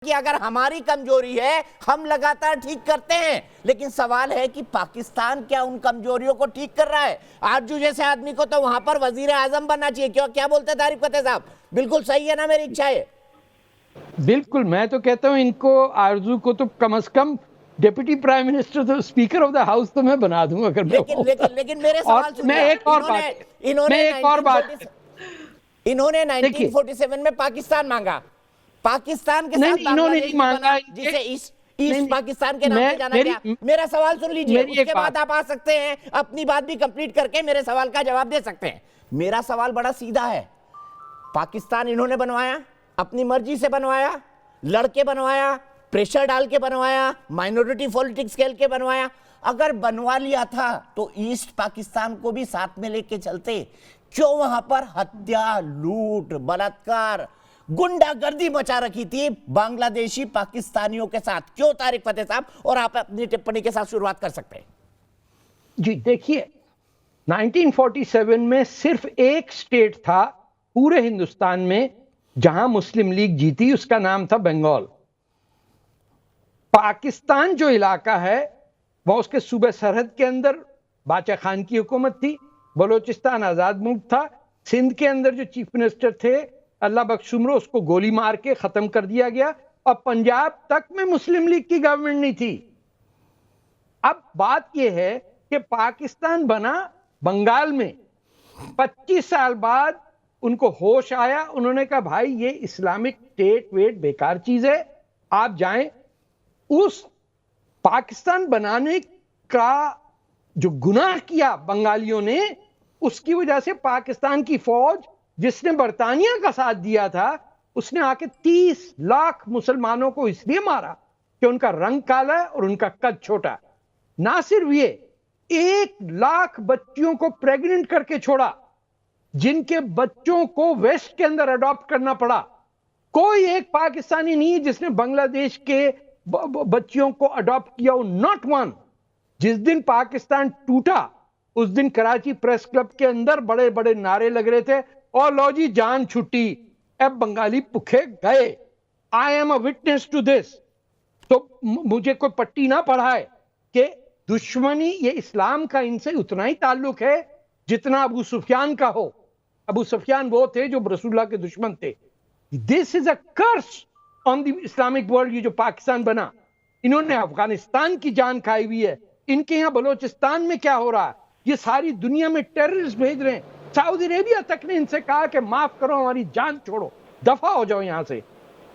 कि अगर हमारी कमजोरी है हम लगातार ठीक करते हैं, लेकिन सवाल है कि पाकिस्तान क्या उन कमजोरियों को ठीक कर रहा है? आरजू जैसे आदमी को तो वहां पर वजीर आजम बनना चाहिए। क्यों, क्या बोलते तारिक फतेह साहब? बिल्कुल सही है ना मेरी इच्छा है? बिल्कुल, मैं तो कहता हूं इनको, आरजू को तो कम से कम डिप्टी प्राइम मिनिस्टर, तो स्पीकर ऑफ द हाउस तो मैं बना दूंगा अगर लेकिन मेरे सवाल सुनिए। मैं एक और बात इन्होंने देखिए, 1947 में पाकिस्तान मांगा, पाकिस्तान के नहीं, साथ इन्होंने नहीं मांगा, जिसे ईस्ट पाकिस्तान के नाम से जाना गया। मेरा सवाल सुन लीजिए, उसके बाद आप आ सकते हैं, अपनी बात भी कंप्लीट करके मेरे सवाल का जवाब दे सकते हैं। मेरा सवाल बड़ा सीधा है। पाकिस्तान इन्होंने बनवाया, अपनी मर्जी से बनवाया, लड़के बनवाया, प्रेशर डाल के बनवाया, माइनॉरिटी पॉलिटिक्स खेल के बनवाया। अगर बनवा लिया था तो ईस्ट पाकिस्तान को भी साथ में लेके चलते। क्यों वहां पर हत्या, लूट, बलात्कार, गुंडागर्दी मचा रखी थी बांग्लादेशी पाकिस्तानियों के साथ? क्यों तारिक फतेह साहब? और आप अपनी टिप्पणी के साथ शुरुआत कर सकते हैं। जी देखिए, 1947 में सिर्फ एक स्टेट था पूरे हिंदुस्तान में जहां मुस्लिम लीग जीती, उसका नाम था बंगाल। पाकिस्तान जो इलाका है वह उसके सूबे सरहद के अंदर बादशाह खान की हुकूमत थी। बलोचिस्तान आजाद मुल्क था। सिंध के अंदर जो चीफ मिनिस्टर थे अल्लाह बख्श उमरो, उसको गोली मार के खत्म कर दिया गया। और पंजाब तक में मुस्लिम लीग की गवर्नमेंट नहीं थी। अब बात यह है कि पाकिस्तान बना बंगाल में। 25 साल बाद उनको होश आया, उन्होंने कहा भाई ये इस्लामिक स्टेट वेट बेकार चीज है, आप जाएं। उस पाकिस्तान बनाने का जो गुनाह किया बंगालियों ने, उसकी वजह से पाकिस्तान की फौज जिसने बरतानिया का साथ दिया था, उसने आके 30 लाख मुसलमानों को इसलिए मारा कि उनका रंग काला है और उनका कद छोटा। ना सिर्फ ये, 1 लाख बच्चियों को प्रेग्नेंट करके छोड़ा, जिनके बच्चों को वेस्ट के अंदर अडॉप्ट करना पड़ा। कोई एक पाकिस्तानी नहीं है जिसने बांग्लादेश के बच्चियों को अडॉप्ट किया हो, नॉट वन। जिस दिन पाकिस्तान टूटा उस दिन कराची प्रेस क्लब के अंदर बड़े बड़े नारे लग रहे थे, और लो जी जान छुट्टी, अब बंगाली भूखे गए। I am a witness to this. तो मुझे कोई पट्टी ना पढ़ाए कि दुश्मनी ये इस्लाम का इनसे उतना ही ताल्लुक है जितना अबू सुफियान का हो। अबू सुफियान वो थे जो रसूलुल्लाह के दुश्मन थे। This is a curse on the Islamic world. ये जो पाकिस्तान बना, इन्होंने अफगानिस्तान की जान खाई हुई है। इनके यहां बलोचिस्तान में क्या हो रहा है, ये सारी दुनिया में टेररिस्ट भेज रहे हैं। सऊदी अरेबिया तक ने इनसे कहा कि माफ करो, हमारी जान छोड़ो, दफा हो जाओ यहां से।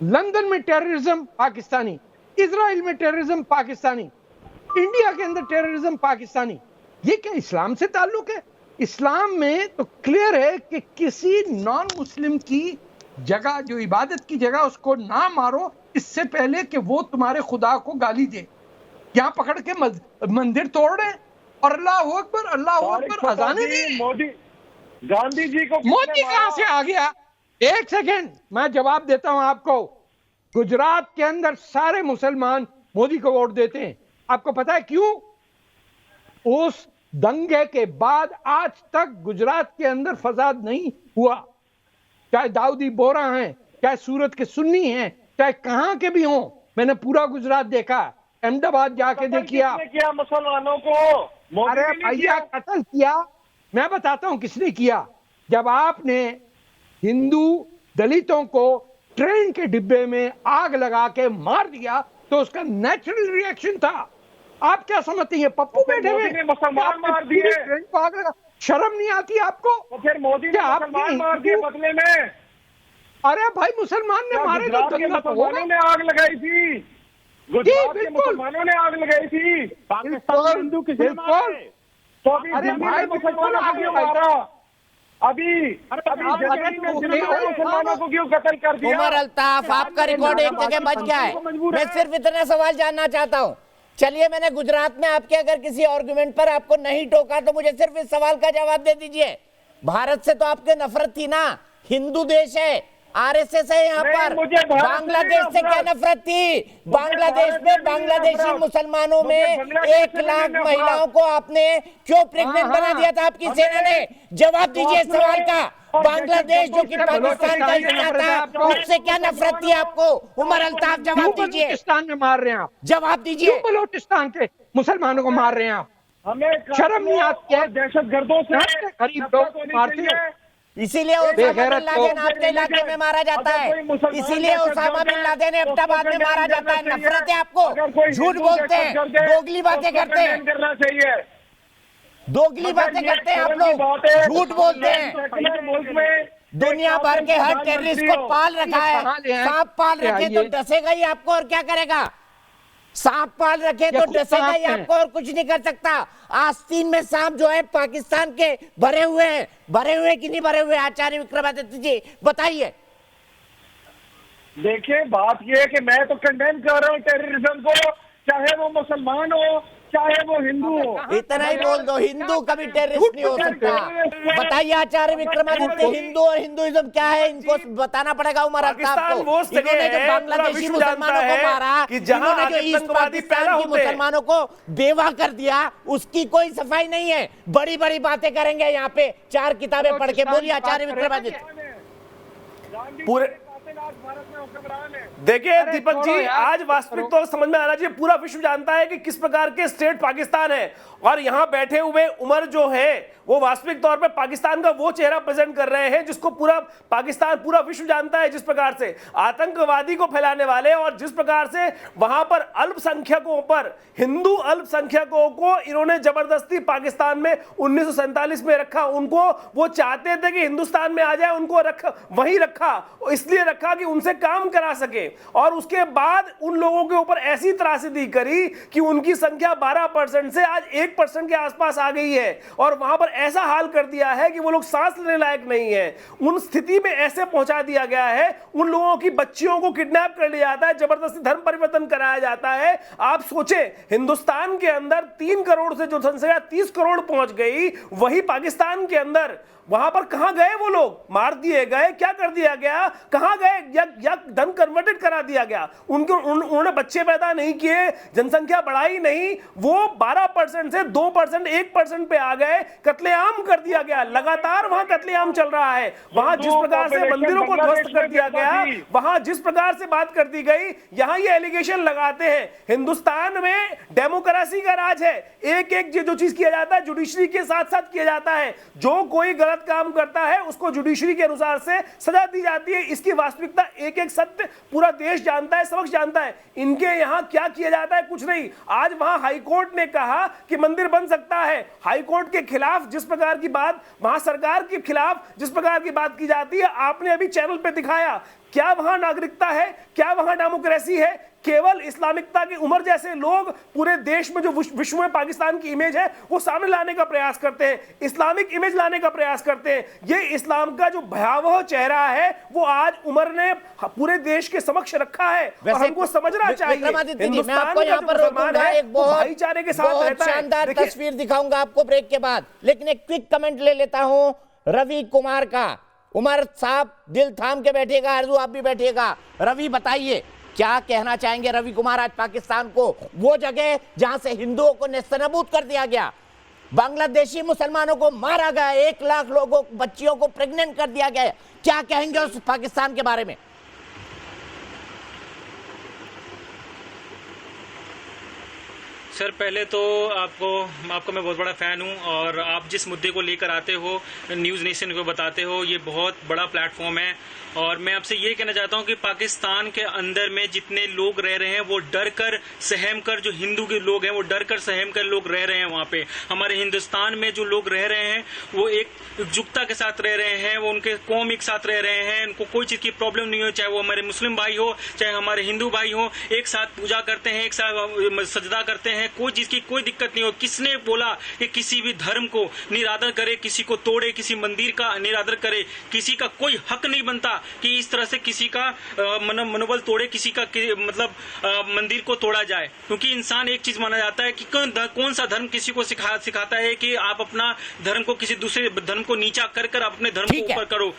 लंदन में टेररिज्म पाकिस्तानी, इजराइल में टेररिज्म पाकिस्तानी, इंडिया के अंदर टेररिज्म पाकिस्तानी। ये क्या इस्लाम से ताल्लुक है? इस्लाम में तो क्लियर है कि किसी नॉन मुस्लिम की जगह, जो इबादत की जगह, उसको ना मारो इससे पहले कि वो तुम्हारे खुदा को गाली दे। यहां पकड़ के मंदिर तोड़ रहे हैं और अल्लाह अकबर, अल्लाह अकबर अजाने दी। मोदी, गांधी जी को मोदी कहां से आ गया? एक सेकेंड, मैं जवाब देता हूं आपको। गुजरात के अंदर सारे मुसलमान मोदी को वोट देते हैं। आपको पता है क्यों? उस दंगे के बाद आज तक गुजरात के अंदर फसाद नहीं हुआ। चाहे दाऊदी बोरा हैं, चाहे सूरत के सुन्नी हैं, चाहे कहां के भी हों। मैंने पूरा गुजरात देखा, अहमदाबाद जाके देखिए। किया मुसलमानों को? अरे भैया, कत्ल किया। मैं बताता हूं किसने किया। जब आपने हिंदू दलितों को ट्रेन के डिब्बे में आग लगा के मार दिया तो उसका नेचुरल रिएक्शन था। आप क्या समझते हैं पप्पू बैठे हुए मुसलमान मार दिए, ट्रेन को आग लगा? शर्म नहीं आती आपको? तो फिर मोदी ने मुसलमान मार दिए बदले में। अरे भाई, मुसलमान ने मारे तो दंगा तो होगा। मुसलमानों ने आग लगाई थी, गुजरात के मुसलमानों ने आग लगाई थी। पाकिस्तान हिंदू किसने मारे? तो अभी भाई मुसलमानों को क्यों मारा? अभी मुसलमानों को क्यों कत्ल कर दिया? उमर अल्ताफ, आपका रिकॉर्ड एक जगह बच गया है। मैं सिर्फ इतना सवाल जानना चाहता हूं। चलिए, मैंने गुजरात में आपके अगर किसी आर्गुमेंट पर आपको नहीं टोका तो मुझे सिर्फ इस सवाल का जवाब दे दीजिए। भारत से तो आपके नफरत थी ना, हिंदू देश है, आरएसएस है यहाँ नहीं, पर। मुझे भारत बांग्लादेश से से नहीं क्या नफरत। नफरत थी? बांग्लादेश भारत में से नहीं बांग्लादेशी नफरत। मुसलमानों मुझे में बांग्लादेश 1 से नहीं लाख नफरत। महिलाओं को आपने क्यों प्रेग्नेंट बना दिया था आपकी हमें- सेना ने? जवाब दीजिए इस सवाल का। बांग्लादेश जो कि पाकिस्तान का हिस्सा था, उससे क्या नफरत थी आपको? उमर अल्ताफ, क्यों जवाब दीजिए, बलूचिस्तान में मार रहे हैं आप? जवाब क्यों दीजिए। बलूचिस्तान के मुसलमानों को मार रहे हैं आप? हमें शर्म नहीं आती है? दहशतगर्दों से गरीब नफरत लोग होनी मारते हो। चाहिए। इसीलिए ओसामा बेगैरत बिन लादेन लोग। आपके इलाके में मारा जाता अगर है। कोई मुसलमान इसीलिए दहशतगर्द ओसामा बिन है, लादेन तो एबटाबाद में उसको मारा condemn जाता है। करना नफरत है चाहिए। आपको, अगर कोई झूठ हिंदू बोलते हैं, दहशतगर्द है, दोगली तो बातें उसको करते हैं, condemn करना चाहिए। दोगली बातें ये करते हैं आप शर्म की लोग, बात है। झूठ बोलते हैं। सेकुलर मुल्क में दुनिया भर के हर टेररिस्ट को पाल रखा है। कहाँ ले आए? सांप पाल रखे तो ये- डसेगा ही आपको, और क्या करेगा? सांप पाल रखे तो खुद डसेगा ही सांप है। आपको, और कुछ नहीं कर सकता। आस्तीन में सांप जो है पाकिस्तान के भरे हुए हैं। भरे हुए कि नहीं भरे हुए? आचार्य विक्रमादित्य जी बताइए। देखिए, बात यह है कि मैं तो कंडेम कर रहा हूँ टेररिज्म को, चाहे वो मुसलमान हो चाहे वो हिंदू हो। इतना ही बोल दो, हिंदू कभी टेररिस्ट नहीं हो सकता। बताइए आचार्य विक्रमादित्य, हिंदू और हिंदुइज्म क्या है? इनको बताना पड़ेगा उमर अल्ताफ पाकिस्तान को। वो जगह इन्होंने जो है, बांग्लादेशी पूरा विश्व मुसलमानों जानता को है मारा, कि जहां इन्होंने जो ईस्ट आतंकवादी पैदा पाकिस्तान की होते हैं। मुसलमानों को बेवा कर दिया, उसकी कोई सफाई नहीं है। बड़ी बड़ी बातें करेंगे यहाँ पे, 4 किताबें पढ़ के। बोलिए आचार्य विक्रमादित्य। पूरे भारत में हुक्मरान है। देखिए अरे दीपक छोड़ो जी, यार, आज वास्तविक तौर समझ में आना चाहिए। पूरा विश्व जानता है कि किस प्रकार के स्टेट पाकिस्तान है, और यहां बैठे हुए उमर जो है वो वास्तविक तौर पे पाकिस्तान का वो चेहरा प्रेजेंट कर रहे हैं जिसको पूरा पाकिस्तान, पूरा विश्व जानता है। जिस प्रकार से आतंकवादी को फैलाने वाले और जिस प्रकार से वहां पर अल्पसंख्यकों पर, हिंदू अल्पसंख्यकों को इन्होंने जबरदस्ती पाकिस्तान में 1947 में रखा। उनको वो चाहते थे कि हिंदुस्तान में आ जाए, उनको वहीं रखा, इसलिए रखा कि उनसे काम करा सके। और उसके बाद उन लोगों के ऊपर ऐसी त्रासदी करी कि उनकी संख्या 12% से आज 1% के आसपास आ गई है, और वहां पर ऐसा हाल कर दिया है कि वो लोग सांस लेने लायक नहीं है। उन स्थिति में ऐसे पहुंचा दिया गया है, उन लोगों की बच्चियों को किडनैप कर लिया जाता है, जबरदस्ती धर्म परिवर्तन कराया जाता है। आप सोचें, हिंदुस्तान के अंदर 3 करोड़ से जो जनसंख्या 30 करोड़ पहुंच गई, वही पाकिस्तान के अंदर वहां पर कहां गए वो लोग? मार दिए गए, क्या कर दिया गया, कहां गए? या धन कन्वर्टेड करा दिया गया। उन्होंने बच्चे पैदा नहीं किए, जनसंख्या बढ़ाई नहीं, वो 12% से 2%, 1% पे आ गए, कत्लेआम कर दिया गया। लगातार वहां कत्लेआम चल रहा है। वहां जिस प्रकार से मंदिरों को ध्वस्त कर दिया गया, वहां जिस प्रकार से बात कर दी गई, यहां ये एलिगेशन लगाते हैं हिंदुस्तान में डेमोक्रेसी का राज है। एक एक जो चीज किया जाता है जुडिशरी के साथ साथ किया जाता है। जो कोई गलत काम करता है उसको जुडिशरी के अनुसार से सजा दी जाती है। इसकी वास्तविकता एक एक सत्य पूरा देश जानता है, समक्ष जानता है। इनके यहां क्या किया जाता है? कुछ नहीं। आज वहां हाईकोर्ट ने कहा कि मंदिर बन सकता है। हाईकोर्ट के खिलाफ जिस प्रकार की बात, वहां सरकार के खिलाफ जिस प्रकार की बात की जाती है, आपने अभी चैनल पे दिखाया। क्या वहां नागरिकता है? क्या वहां डेमोक्रेसी है? केवल इस्लामिकता की उमर जैसे लोग पूरे देश में जो विश्व में पाकिस्तान की इमेज है वो सामने लाने का प्रयास करते हैं, इस्लामिक इमेज लाने का प्रयास करते हैं। ये इस्लाम का जो भयावह चेहरा है वो आज उमर ने पूरे देश के समक्ष रखा है, और हमको समझना चाहिए। मैं आपको यहाँ पर रोकूंगा, एक भाईचारे के साथ रहता है। शानदार तस्वीर दिखाऊंगा आपको ब्रेक के बाद, लेकिन एक क्विक कमेंट ले लेता हूं रवि कुमार का। उमर साहब दिल थाम के बैठिएगा, आरजू आप भी बैठिएगा। रवि बताइए क्या कहना चाहेंगे? रवि कुमार, आज पाकिस्तान को, वो जगह जहां से हिंदुओं को नेस्तनाबूद कर दिया गया, बांग्लादेशी मुसलमानों को मारा गया, 1 लाख लोगों, बच्चियों को प्रेग्नेंट कर दिया गया, क्या कहेंगे उस पाकिस्तान के बारे में? सर पहले तो आपको मैं बहुत बड़ा फैन हूं, और आप जिस मुद्दे को लेकर आते हो, न्यूज़ नेशन को बताते हो, ये बहुत बड़ा प्लेटफॉर्म है। और मैं आपसे ये कहना चाहता हूं कि पाकिस्तान के अंदर में जितने लोग रह रहे हैं वो डर कर सहम कर, जो हिंदू के लोग हैं वो डर कर सहम कर लोग रह रहे हैं वहां पे। हमारे हिंदुस्तान में जो लोग रह रहे हैं वो एक एकजुटता के साथ रह रहे हैं, वो उनके कौम एक साथ रह रहे हैं, उनको कोई चीज की प्रॉब्लम नहीं हो, चाहे वो हमारे मुस्लिम भाई हो चाहे हमारे हिंदू भाई हो, एक साथ पूजा करते हैं, एक साथ सजदा करते हैं, कोई चीज की कोई दिक्कत नहीं हो। किसने बोला कि किसी भी धर्म को निरादर करे, किसी को तोड़े, किसी मंदिर का निरादर करे? किसी का कोई हक नहीं बनता कि इस तरह से किसी का मनोबल तोड़े, किसी का मतलब मंदिर को तोड़ा जाए। क्योंकि इंसान एक चीज माना जाता है कि कौन सा धर्म किसी को सिखाता है कि आप अपना धर्म को किसी दूसरे धर्म को नीचा कर आप अपने धर्म को ऊपर करो।